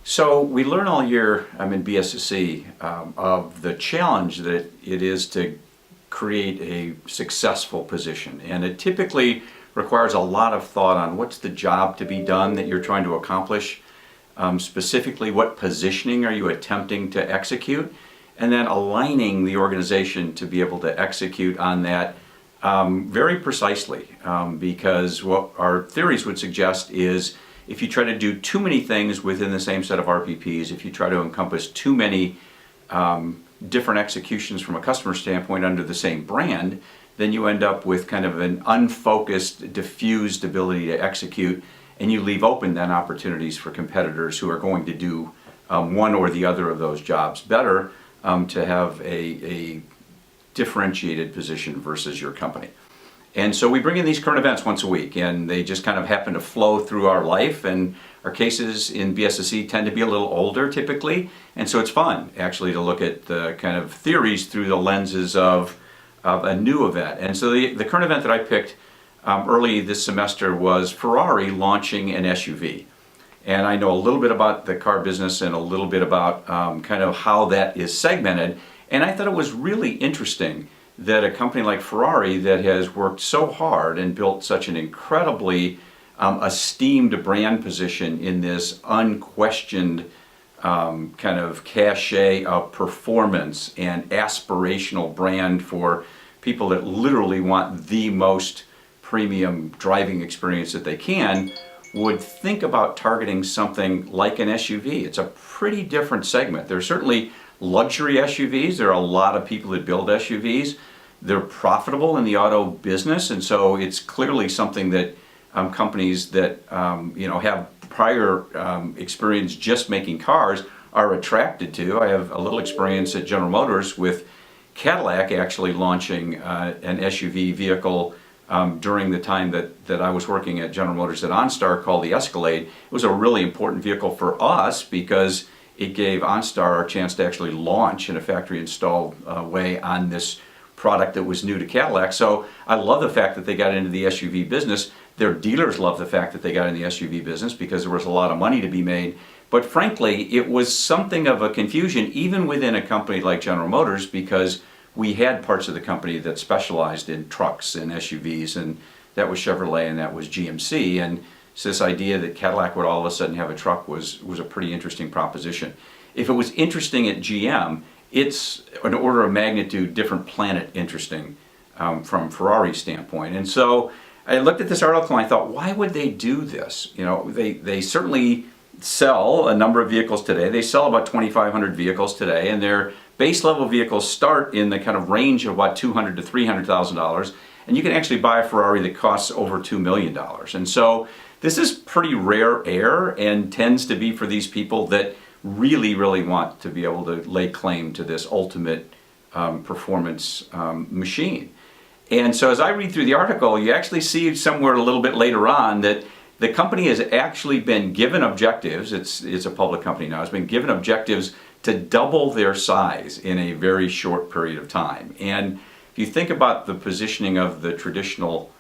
So we learn all year, I'm in BSSC, of the challenge that it is to create a successful position. And it typically requires a lot of thought on what's the job to be done that you're trying to accomplish. Specifically, what positioning are you attempting to execute? And then aligning the organization to be able to execute on that very precisely. Because what our theories would suggest is if you try to do too many things within the same set of RPPs, if you try to encompass too many different executions from a customer standpoint under the same brand, then you end up with kind of an unfocused, diffused ability to execute, and you leave open then opportunities for competitors who are going to do one or the other of those jobs better to have a differentiated position versus your company. And so we bring in these current events once a week, and they just kind of happen to flow through our life, and our cases in BSSC tend to be a little older typically, and so it's fun actually to look at the kind of theories through the lenses of a new event. And so the current event that I picked early this semester was Ferrari launching an SUV. And I know a little bit about the car business and a little bit about kind of how that is segmented, and I thought it was really interesting that a company like Ferrari that has worked so hard and built such an incredibly esteemed brand position in this unquestioned kind of cachet of performance and aspirational brand for people that literally want the most premium driving experience that they can, would think about targeting something like an SUV. It's a pretty different segment. There's certainly luxury SUVs. There are a lot of people that build SUVs. They're profitable in the auto business, and so it's clearly something that companies that have prior experience just making cars are attracted to. I have a little experience at General Motors with Cadillac actually launching an SUV vehicle during the time that I was working at General Motors at OnStar called the Escalade. It was a really important vehicle for us because it gave OnStar a chance to actually launch in a factory installed way on this product that was new to Cadillac. So I love the fact that they got into the SUV business. Their dealers love the fact that they got in the SUV business because there was a lot of money to be made. But frankly, it was something of a confusion even within a company like General Motors, because we had parts of the company that specialized in trucks and SUVs, and that was Chevrolet and that was GMC. And so this idea that Cadillac would all of a sudden have a truck was a pretty interesting proposition. If it was interesting at GM, it's an order of magnitude different planet interesting from Ferrari's standpoint. And so I looked at this article and I thought, why would they do this? You know, they certainly sell a number of vehicles today. They sell about 2,500 vehicles today, and their base level vehicles start in the kind of range of about $200,000 to $300,000, and you can actually buy a Ferrari that costs over $2 million. And so this is pretty rare air and tends to be for these people that really, really want to be able to lay claim to this ultimate performance machine. And so as I read through the article, you actually see somewhere a little bit later on that the company has actually been given objectives. It's a public company now. It's been given objectives to double their size in a very short period of time. And if you think about the positioning of the traditional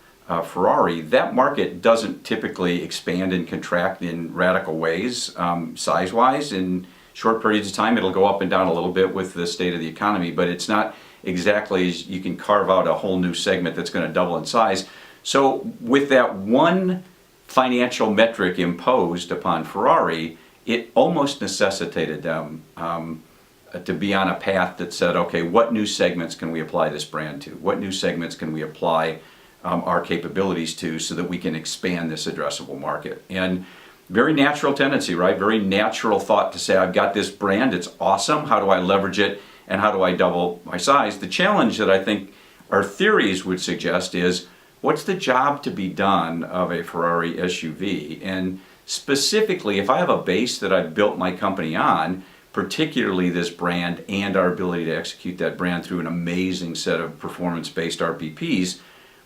Ferrari, that market doesn't typically expand and contract in radical ways, size-wise. In short periods of time, it'll go up and down a little bit with the state of the economy, but it's not exactly you can carve out a whole new segment that's going to double in size. So with that one financial metric imposed upon Ferrari, it almost necessitated them to be on a path that said, okay, what new segments can we apply this brand to? What new segments can we apply our capabilities to so that we can expand this addressable market? And very natural tendency, right? Very natural thought to say, I've got this brand, it's awesome, how do I leverage it, and how do I double my size? The challenge that I think our theories would suggest is, what's the job to be done of a Ferrari SUV? And specifically, if I have a base that I've built my company on, particularly this brand and our ability to execute that brand through an amazing set of performance-based RPPs,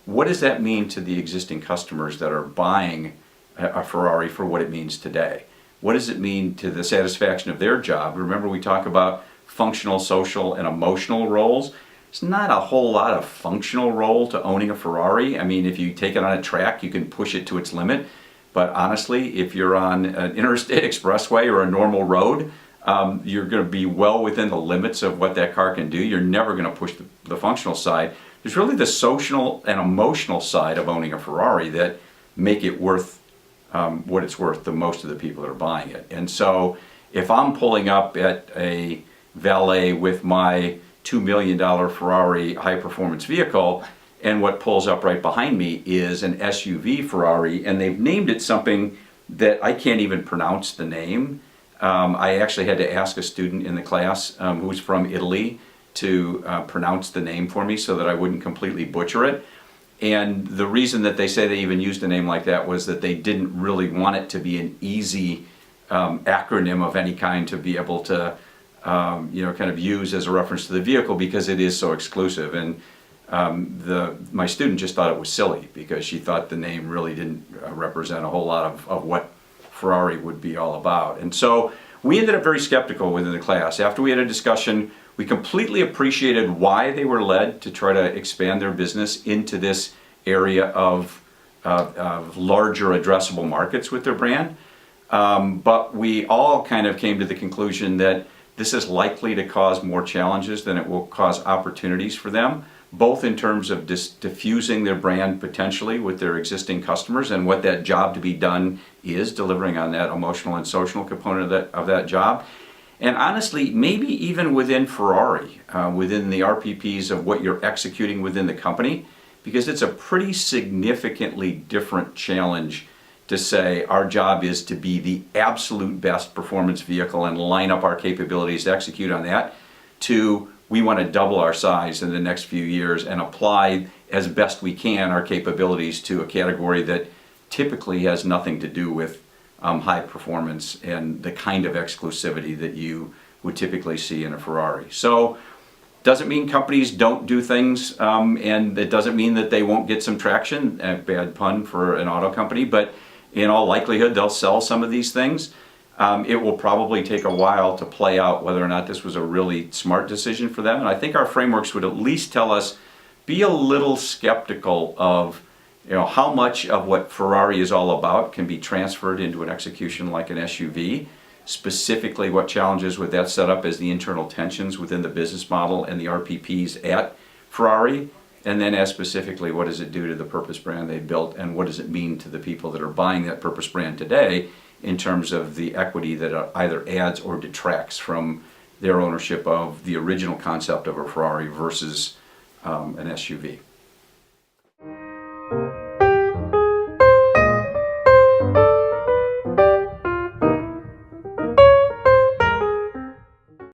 what does that mean to the existing customers that are buying a Ferrari for what it means today? What does it mean to the satisfaction of their job? Remember, we talk about functional, social, and emotional roles. It's not a whole lot of functional role to owning a Ferrari. I mean, if you take it on a track, you can push it to its limit. But honestly, if you're on an interstate expressway or a normal road, you're going to be well within the limits of what that car can do. You're never going to push the functional side. There's really the social and emotional side of owning a Ferrari that make it worth what it's worth to most of the people that are buying it. And so if I'm pulling up at a valet with my $2 million Ferrari high-performance vehicle, and what pulls up right behind me is an SUV Ferrari, and they've named it something that I can't even pronounce the name. I actually had to ask a student in the class who's from Italy to pronounce the name for me so that I wouldn't completely butcher it. And the reason that they say they even used a name like that was that they didn't really want it to be an easy acronym of any kind to be able to kind of use as a reference to the vehicle, because it is so exclusive. And my student just thought it was silly because she thought the name really didn't represent a whole lot of what Ferrari would be all about. And so we ended up very skeptical within the class. After we had a discussion, we completely appreciated why they were led to try to expand their business into this area of larger addressable markets with their brand. But we all kind of came to the conclusion that this is likely to cause more challenges than it will cause opportunities for them, both in terms of diffusing their brand potentially with their existing customers and what that job to be done is, delivering on that emotional and social component of that job. And honestly, maybe even within Ferrari, within the RPPs of what you're executing within the company, because it's a pretty significantly different challenge to say our job is to be the absolute best performance vehicle and line up our capabilities to execute on that, to we want to double our size in the next few years and apply as best we can our capabilities to a category that typically has nothing to do with high performance and the kind of exclusivity that you would typically see in a Ferrari. So doesn't mean companies don't do things, and it doesn't mean that they won't get some traction, a bad pun for an auto company, but in all likelihood they'll sell some of these things. It will probably take a while to play out whether or not this was a really smart decision for them. And I think our frameworks would at least tell us, be a little skeptical of how much of what Ferrari is all about can be transferred into an execution like an SUV. Specifically, what challenges would that set up as the internal tensions within the business model and the RPPs at Ferrari? And then as specifically, what does it do to the purpose brand they built, and what does it mean to the people that are buying that purpose brand today in terms of the equity that either adds or detracts from their ownership of the original concept of a Ferrari versus an SUV?